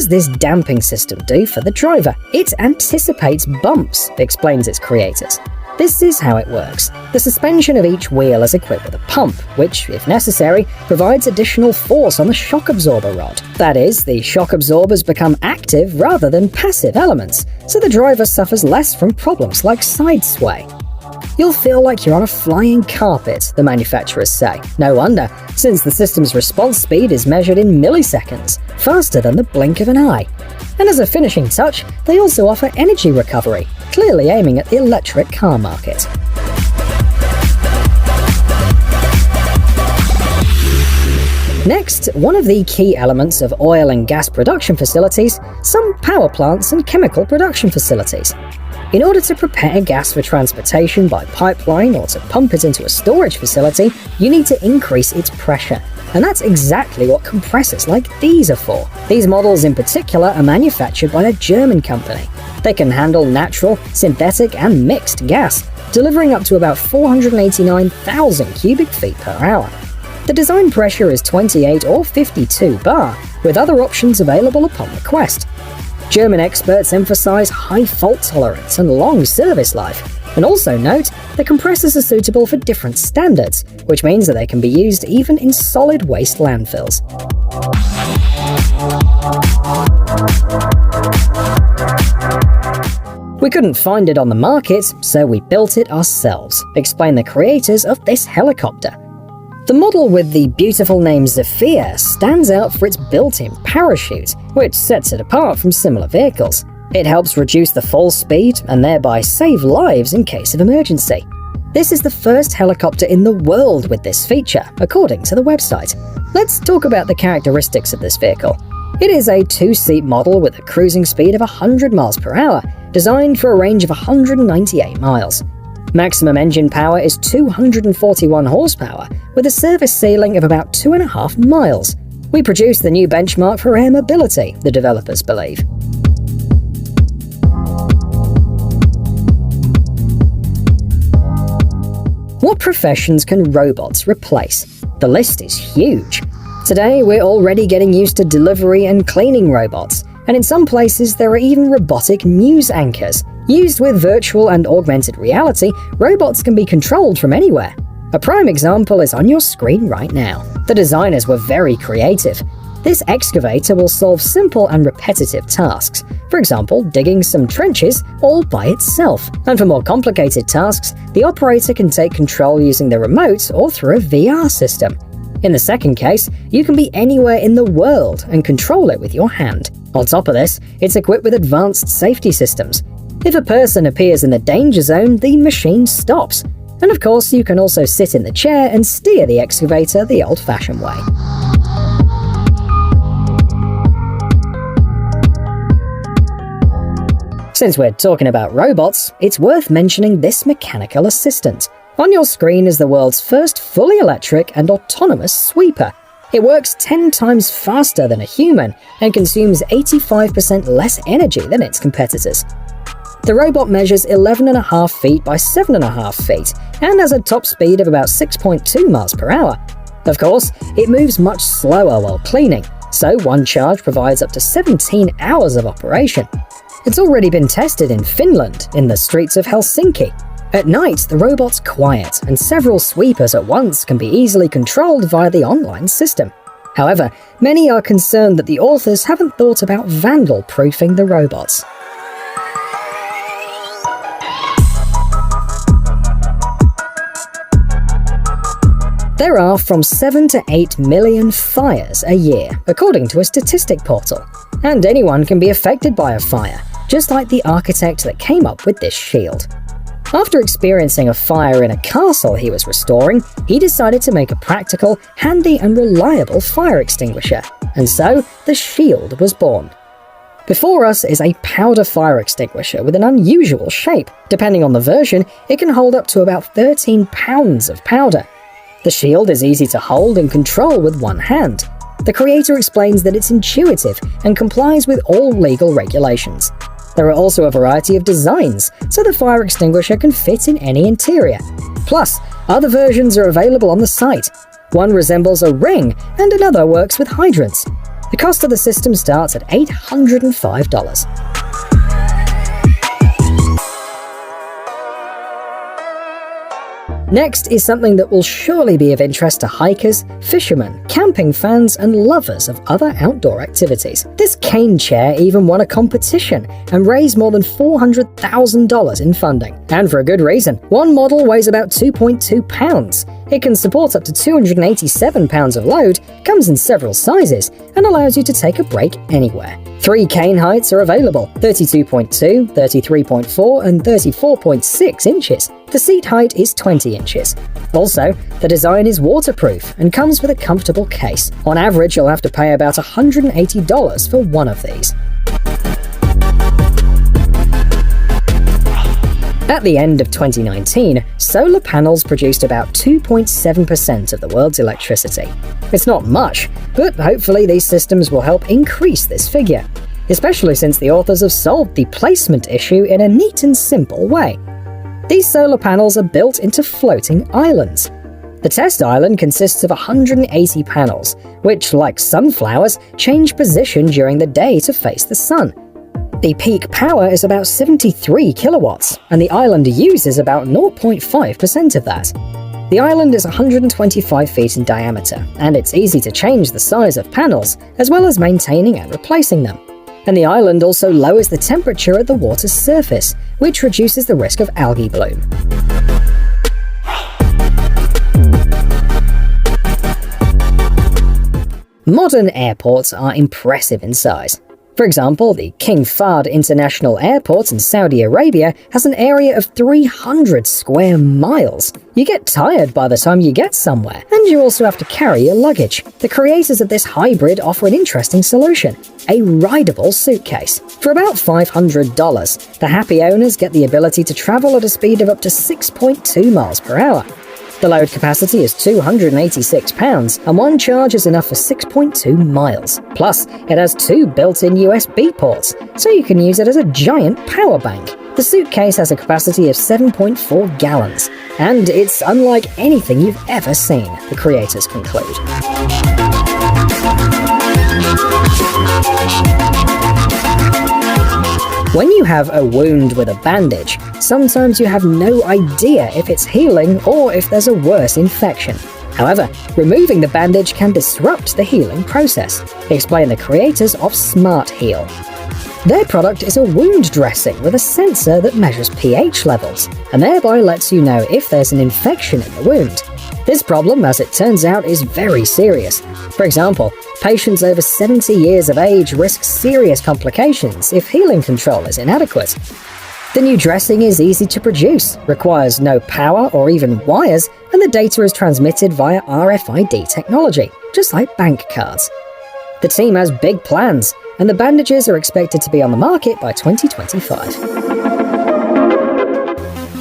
does this damping system do for the driver? It anticipates bumps, explains its creators. This is how it works. The suspension of each wheel is equipped with a pump, which, if necessary, provides additional force on the shock absorber rod. That is, the shock absorbers become active rather than passive elements, so the driver suffers less from problems like side sway. You'll feel like you're on a flying carpet, the manufacturers say. No wonder, since the system's response speed is measured in milliseconds, faster than the blink of an eye. And as a finishing touch, they also offer energy recovery, clearly aiming at the electric car market. Next, one of the key elements of oil and gas production facilities, some power plants and chemical production facilities. In order to prepare gas for transportation by pipeline or to pump it into a storage facility, you need to increase its pressure. And that's exactly what compressors like these are for. These models in particular are manufactured by a German company. They can handle natural, synthetic, and mixed gas, delivering up to about 489,000 cubic feet per hour. The design pressure is 28 or 52 bar, with other options available upon request. German experts emphasize high fault tolerance and long service life, and also note that compressors are suitable for different standards, which means that they can be used even in solid waste landfills. We couldn't find it on the market, so we built it ourselves, explain the creators of this helicopter. The model with the beautiful name Zefhir stands out for its built-in parachute, which sets it apart from similar vehicles. It helps reduce the fall speed and thereby save lives in case of emergency. This is the first helicopter in the world with this feature, according to the website. Let's talk about the characteristics of this vehicle. It is a two-seat model with a cruising speed of 100 miles per hour, designed for a range of 198 miles. Maximum engine power is 241 horsepower, with a service ceiling of about 2.5 miles. We produced the new benchmark for air mobility, the developers believe. What professions can robots replace? The list is huge. Today, we're already getting used to delivery and cleaning robots, and in some places there are even robotic news anchors. Used with virtual and augmented reality, robots can be controlled from anywhere. A prime example is on your screen right now. The designers were very creative. This excavator will solve simple and repetitive tasks, for example, digging some trenches all by itself. And for more complicated tasks, the operator can take control using the remote or through a VR system. In the second case, you can be anywhere in the world and control it with your hand. On top of this, it's equipped with advanced safety systems. If a person appears in the danger zone, the machine stops. And of course, you can also sit in the chair and steer the excavator the old-fashioned way. Since we're talking about robots, it's worth mentioning this mechanical assistant. On your screen is the world's first fully electric and autonomous sweeper. It works 10 times faster than a human and consumes 85% less energy than its competitors. The robot measures 11.5 feet by 7.5 feet and has a top speed of about 6.2 miles per hour. Of course, it moves much slower while cleaning, so one charge provides up to 17 hours of operation. It's already been tested in Finland, in the streets of Helsinki. At night, the robot's quiet, and several sweepers at once can be easily controlled via the online system. However, many are concerned that the authors haven't thought about vandal-proofing the robots. There are from 7 to 8 million fires a year, according to a statistic portal. And anyone can be affected by a fire, just like the architect that came up with this shield. After experiencing a fire in a castle he was restoring, he decided to make a practical, handy and reliable fire extinguisher, and so the shield was born. Before us is a powder fire extinguisher with an unusual shape. Depending on the version, it can hold up to about 13 pounds of powder. The shield is easy to hold and control with one hand. The creator explains that it's intuitive and complies with all legal regulations. There are also a variety of designs, so the fire extinguisher can fit in any interior. Plus, other versions are available on the site. One resembles a ring, and another works with hydrants. The cost of the system starts at $805. Next is something that will surely be of interest to hikers, fishermen, camping fans, and lovers of other outdoor activities. This cane chair even won a competition and raised more than $400,000 in funding. And for a good reason. One model weighs about 2.2 pounds. It can support up to 287 pounds of load, comes in several sizes, and allows you to take a break anywhere. 3 cane heights are available: 32.2, 33.4, and 34.6 inches. The seat height is 20 inches. Also, the design is waterproof and comes with a comfortable case. On average, you'll have to pay about $180 for one of these. At the end of 2019, solar panels produced about 2.7% of the world's electricity. It's not much, but hopefully these systems will help increase this figure, especially since the authors have solved the placement issue in a neat and simple way. These solar panels are built into floating islands. The test island consists of 180 panels, which, like sunflowers, change position during the day to face the sun. The peak power is about 73 kilowatts, and the island uses about 0.5% of that. The island is 125 feet in diameter, and it's easy to change the size of panels, as well as maintaining and replacing them. And the island also lowers the temperature at the water's surface, which reduces the risk of algae bloom. Modern airports are impressive in size. For example, the King Fahd International Airport in Saudi Arabia has an area of 300 square miles. You get tired by the time you get somewhere, and you also have to carry your luggage. The creators of this hybrid offer an interesting solution: a rideable suitcase. For about $500, the happy owners get the ability to travel at a speed of up to 6.2 miles per hour. The load capacity is 286 pounds, and one charge is enough for 6.2 miles. Plus, it has 2 built-in USB ports, so you can use it as a giant power bank. The suitcase has a capacity of 7.4 gallons, and it's unlike anything you've ever seen, the creators conclude. When you have a wound with a bandage, sometimes you have no idea if it's healing or if there's a worse infection. However, removing the bandage can disrupt the healing process, explain the creators of SmartHEAL. Their product is a wound dressing with a sensor that measures pH levels, and thereby lets you know if there's an infection in the wound. This problem, as it turns out, is very serious. For example, patients over 70 years of age risk serious complications if healing control is inadequate. The new dressing is easy to produce, requires no power or even wires, and the data is transmitted via RFID technology, just like bank cards. The team has big plans, and the bandages are expected to be on the market by 2025.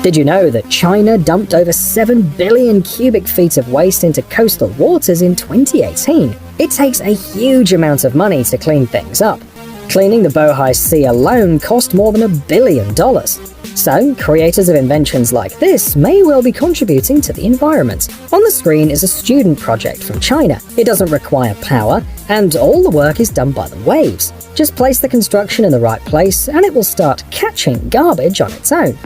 Did you know that China dumped over 7 billion cubic feet of waste into coastal waters in 2018? It takes a huge amount of money to clean things up. Cleaning the Bohai Sea alone cost more than $1 billion. So, creators of inventions like this may well be contributing to the environment. On the screen is a student project from China. It doesn't require power, and all the work is done by the waves. Just place the construction in the right place, and it will start catching garbage on its own.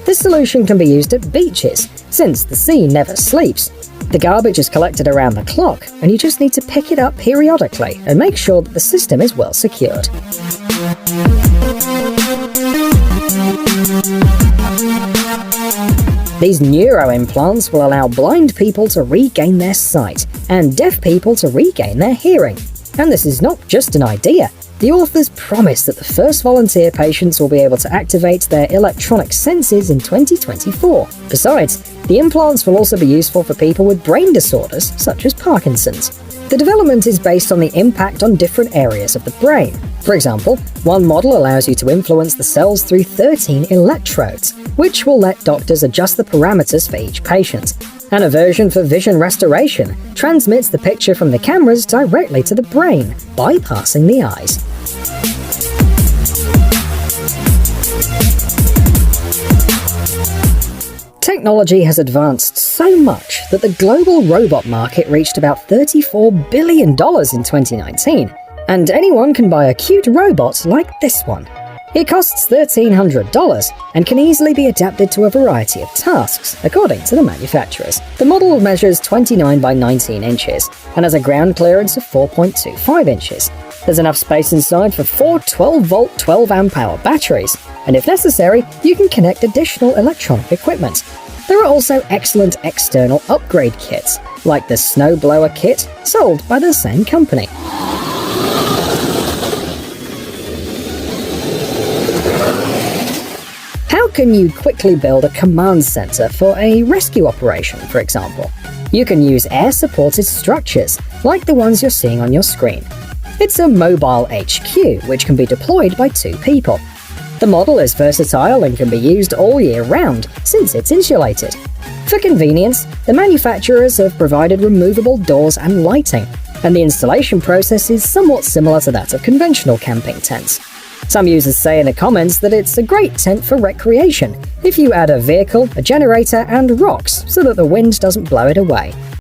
This solution can be used at beaches, since the sea never sleeps. The garbage is collected around the clock, and you just need to pick it up periodically and make sure that the system is well secured. These neuroimplants will allow blind people to regain their sight and deaf people to regain their hearing. And this is not just an idea. The authors promise that the first volunteer patients will be able to activate their electronic senses in 2024. Besides, the implants will also be useful for people with brain disorders, such as Parkinson's. The development is based on the impact on different areas of the brain. For example, one model allows you to influence the cells through 13 electrodes, which will let doctors adjust the parameters for each patient. And a version for vision restoration transmits the picture from the cameras directly to the brain, bypassing the eyes. Technology has advanced so much that the global robot market reached about $34 billion in 2019. And anyone can buy a cute robot like this one. It costs $1,300 and can easily be adapted to a variety of tasks, according to the manufacturers. The model measures 29 by 19 inches and has a ground clearance of 4.25 inches. There's enough space inside for 4 12-volt 12-amp-hour batteries, and if necessary, you can connect additional electronic equipment. There are also excellent external upgrade kits, like the Snowblower kit, sold by the same company. How can you quickly build a command center for a rescue operation, for example? You can use air-supported structures, like the ones you're seeing on your screen. It's a mobile HQ, which can be deployed by 2 people. The model is versatile and can be used all year round, since it's insulated. For convenience, the manufacturers have provided removable doors and lighting, and the installation process is somewhat similar to that of conventional camping tents. Some users say in the comments that it's a great tent for recreation if you add a vehicle, a generator, and rocks so that the wind doesn't blow it away.